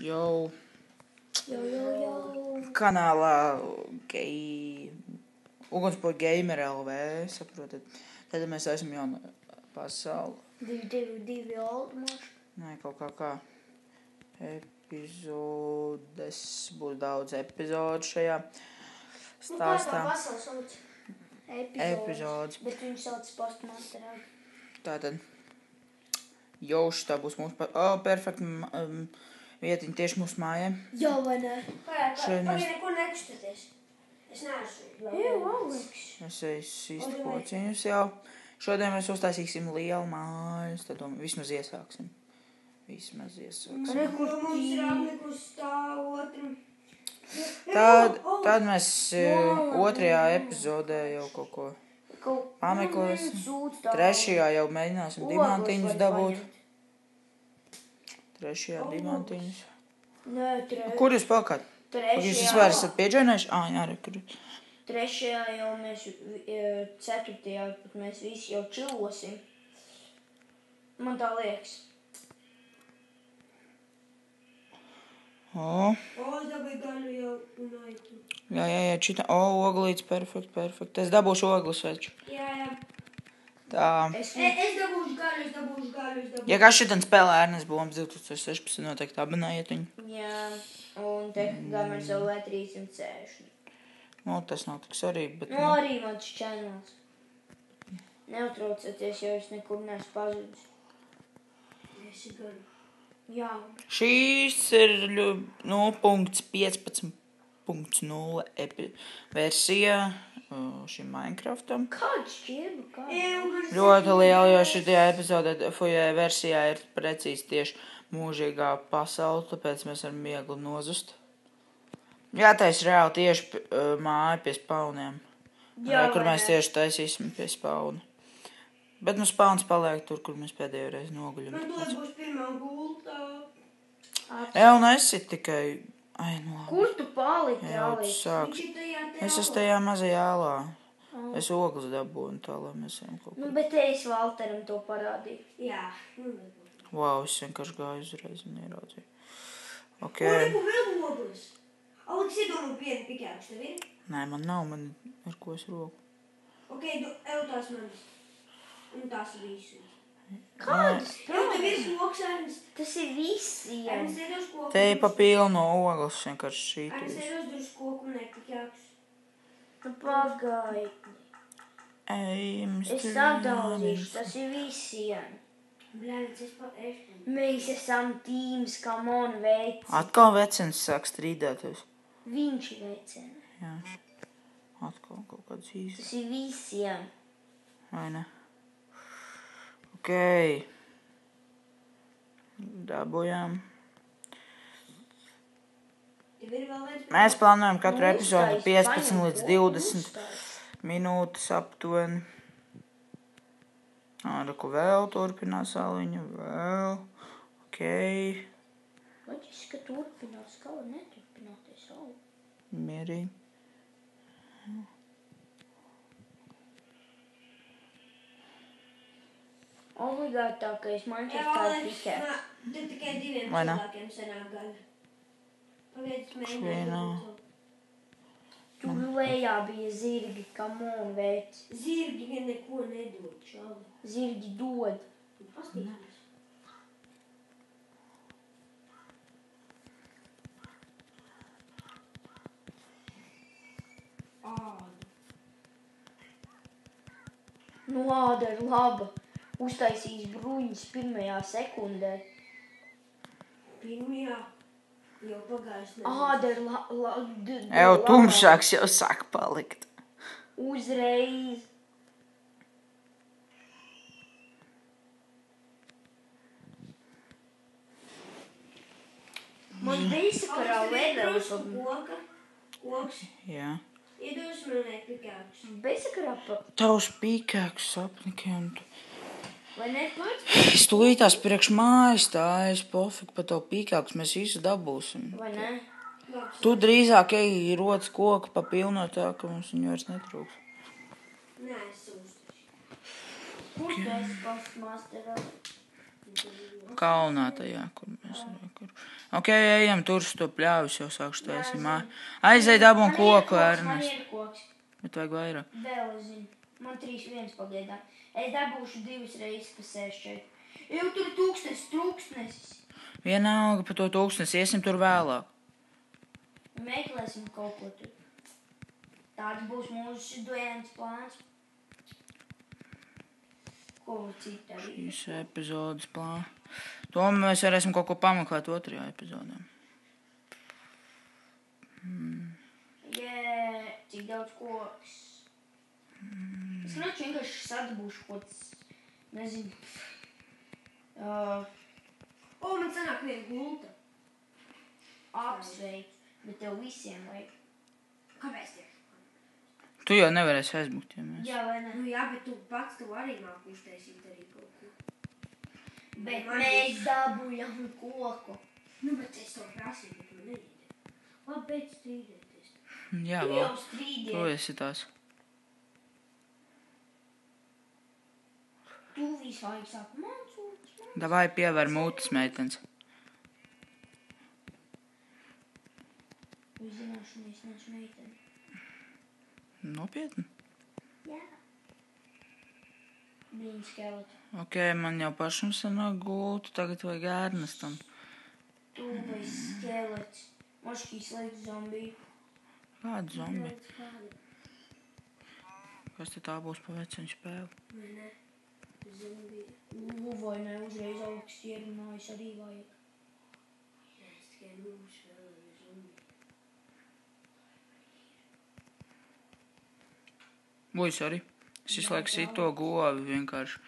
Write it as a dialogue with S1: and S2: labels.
S1: Jau.
S2: Jau.
S1: Kanālā Ugunspoja Gamer LV, saprotat. Tad mēs esam jauna pasauli.
S2: 2 almaši.
S1: Nē, kaut kā. Epizodes, būs daudz epizodu šajā stāstā.
S2: Nu, kā tā pasauli sauc? Epizodes. Bet viņi sauc postmasterā.
S1: Tātad. Jauši, tā būs mūsu perfekta vietiņa tieši mūsu mājai.
S2: Jā, vai ne?
S1: Šeit mēs...
S2: neko nekustaties. Es neesmu. Jā, Aleks.
S1: Es īsti pociņus jau. Šodien mēs uztaisīsim lielu mājas, tad vismaz iesāksim. Mums ir apnikus tā otram. Tad mēs otrajā epizodē jau kaut ko pameklēsim. Trešajā jau mēģināsim diamantiņus dabūt. Trešajā diamantiņus. Kur jūs palikāt? Jūs vairs esat pieģēnējuši? Jā, re, kur.
S2: Trešajā jau mēs, ceturtajā, pat mēs visi jau čilosim. Man tā liekas. Es dabūju gaļu jau un aitu.
S1: Jā, čita. Oglīts, perfekt. Es dabūšu ogles veču.
S2: Jā.
S1: Tā.
S2: Es dabūšu gaļu.
S1: Ja kā šitan spēlē Ernest Bombs 2016, noteikti abonējiet viņu.
S2: Jā, un te gamers jau V360.
S1: Tas nav tik svarīgi, bet...
S2: Arī mans channels. Neutraucieties, jo es nekur neesmu pazudis. Esi gan. Jā.
S1: Šīs ir 0.15.0 versija šim Minecraftam.
S2: Kāds šķirba?
S1: Ļoti liela, jo šitajā epizodē versijā ir precīzi tieši mūžīgā pasaule, tāpēc mēs varam viegli nozust. Jātais reāli tieši māja pie spauniem. Jā, kur mēs tieši taisīsim pie spauna. Bet spauns paliek tur, kur mēs pēdējo reizi noguļam.
S2: Man to būs pirmā gulta.
S1: Un esi tikai... Kur
S2: tu paliki, Aleks?
S1: Es esmu tajā mazajā ālā. Es ogles dabūju un tā, lai mēs ejam kaut kur.
S2: Bet es Valteram to parādīju. Jā.
S1: Wow, es vienkārši gāju uzreiz un ieraudzīju. Ok.
S2: Vēl ogles. Aleks, iedomā vienu pikāks, tev ir?
S1: Nē, man nav, man ar ko es roku.
S2: Ok, tās manas. Un tās visu. Kādas? Tev ir koks, Ernest. Tas ir visiem. Ernest, iedos koku.
S1: Te ir pa pilnu ogles, vienkārši šītu.
S2: Ernest, iedos drus koku un nepikāks. Tu pagaidi. Es sadauzīšu, tas ir visiem. Mēs esam tīms, come on, veici.
S1: Atkal vecens sāk strīdēties.
S2: Viņš ir vecena.
S1: Jā. Atkal kaut kāds īsts.
S2: Tas ir visiem.
S1: Vai ne? Ok. Dabujām. Mēs plānojam katru epizodu 15 līdz 20 minūtes aptuveni. Reku vēl turpinās aliņa, vēl. Ok.
S2: Loģiski, ka turpinās, kā var neturpināties aliņa.
S1: Mierīgi.
S2: Obligātākais Minecraftā ir pikāks. Tad tikai 2 cilvēkiem sanāk gaļa. Pagaidiet, mēģināt. Tur lejā bija zirgi, come on, veici. Zirgi neko nedod, čali. Zirgi dod. Pastīties. Āda ir laba. Uztaisīs bruņas pirmajā sekundē. Pirmajā? Jau pagājuši nedēļas. Āda ir
S1: Jau tumšāks jau sāk palikt.
S2: Uzreiz. Man beisakarā ledavas koks.
S1: Jā.
S2: Iedos man nepikāks. Beisakarā pa...
S1: Tavs pīkāks sapniki un tu...
S2: Vai ne pats?
S1: Es tūlītās priekš mājas tā, es pofiku par tavu pīkāks, mēs visu dabūsim.
S2: Vai ne?
S1: Tu drīzāk ej rodas koku pa pilno tā, ka mums viņu vairs netrūks.
S2: Nē, es uztašu. Kur tu esi postmasterā?
S1: Kalnā tajā, kur mēs arī kur. Ok, ejam tur uz to pļāvis, jau sākšu taisīt māju. Aizej dabūn koku, Ernest.
S2: Man ir koks.
S1: Bet vajag vairāk.
S2: Vēl es zinu. Man 3-1 pagaidām. Es dabūšu 2 reizes, kas sēž šeit. Jau tur tūkstnesis.
S1: Vienalga par to tūkstnesi, iesim tur vēlāk.
S2: Meklēsim kaut ko tur. Tāds būs mūsu šodienas plāns. Ko citu arī?
S1: Šīs epizodes plāns. To mēs varēsim kaut ko pameklēt otrajā epizodē.
S2: Cik daudz koks. Es vienkārši sadabūšu kaut kas, nezinu. Man sanāk viena gulta. Apsveic, bet tev visiem vajag. Kāpēc tieši?
S1: Tu jau nevarēsi aizmukt, ja mēs.
S2: Jā, vai ne?
S3: Jā, bet tu pats tu arī māk uztaisīt arī kaut ko.
S2: Bet mēs dabūjam koku.
S3: Bet es to prasīju, bet man neiedē. Labi, beidz strīdēties.
S1: Jā,
S2: Tu
S1: vēl.
S2: jau strīdies.
S1: Tu esi tās.
S2: Tu visu laiku sāki mācot.
S1: Davai piever mūtas meitenes.
S2: Uzzināšanu es nešu meiteni.
S1: Nopietni.
S2: Jā. Viņa skeleti.
S1: Ok, man jau pašam sanāk gultu, tagad vajag Ernestam.
S2: Tu vai skelets. Moškī slēgt zombiju.
S1: Kāda zombi?
S3: Kāda?
S1: Kas te tā būs pa veceņu spēli?
S3: Vai ne? Zombija.
S2: Vai ne uzreiz augsts ierunājis arī vajag.
S3: Jā, es tikai mūsu vēl zombija.
S1: Ui, sorry. Es visu laiku sit to govi vienkārši.